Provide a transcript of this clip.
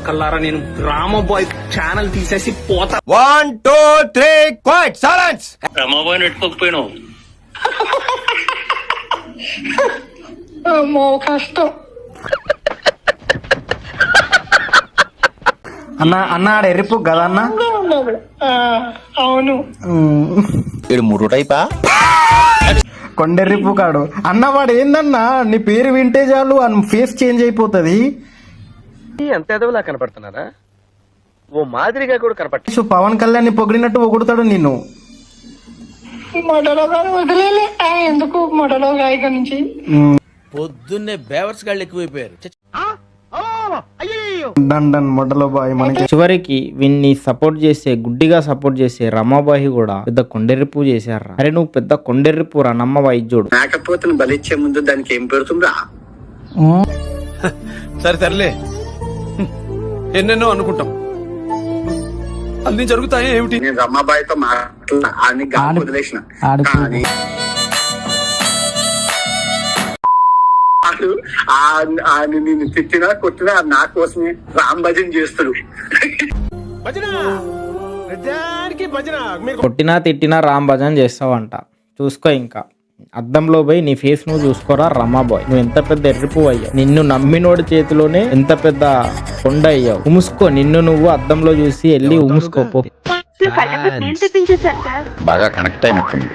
కల్లారా నేను రామబాయ్ ఛానల్ తీసేసి పోతా. 1 2 3 క్వైట్ సైలెన్స్. రామబాయ్ నెట్టుకోకపోయినావు. అమ్మో కష్టం. అన్న ఆడ ఎర్రిపు కదా అన్న. అవును ఇది మురు టైపా కొండెర్రిపు కాడు అన్న. వాడు ఏందన్నా నీ పేరు వింటే చాలు ఫేస్ చేంజ్ అయిపోతుంది. ఎంత ఎదవలా కనపడుతున్నారా? ఓ మాదిరిగా కూడా కనపడ. పవన్ కళ్యాణ్ ని పొగిడినట్టు పొగుడుతాడు నిన్ను. మొదలో వదిలేలే ఎందుకు మొదలో గాయక నుంచి. పొద్దున్నే బేవర్స్ గాళ్ళు ఎక్కువైపోయారు. డండన్ మొడలో బాయ్. మనకి చివరికి వీన్ని సపోర్ట్ చేసే గుడ్డిగా సపోర్ట్ చేసే రమాబాయి కూడా పెద్ద కొండెర్రిపు చేశారా. అరే నువ్వు పెద్ద కొండెర్రిపు రా నమ్మబాయి చూడు. మేకపోతుని బలిచ్చే ముందు దానికి ఏం పెడుతుందా? సరే తరలే, ఎన్నెన్నో అనుకుంటాం, అన్ని జరుగుతాయి ఏమిటి? నేను రమాబాయితో మాట్లాడిన వదిలేసిన కానీ నిన్ను తిట్టినా కొట్టినా నా కోసమే రామ్ భజన్ చేస్తాడు. కొట్టినా తిట్టినా రామ్ భజన్ చేస్తావంట. చూసుకో ఇంకా అద్దంలో పోయి నీ ఫేస్ నువ్వు చూసుకోరా రమాబాయ్. నువ్వు ఎంత పెద్ద ఎర్రిపు అయ్యావు. నిన్ను నమ్మినోడి చేతిలోనే ఎంత పెద్ద కొండ అయ్యావు. ఉముసుకో, నిన్ను నువ్వు అద్దంలో చూసి వెళ్ళి ఉముసుకోపో. బాగా కనెక్ట్ అయినట్టుంది.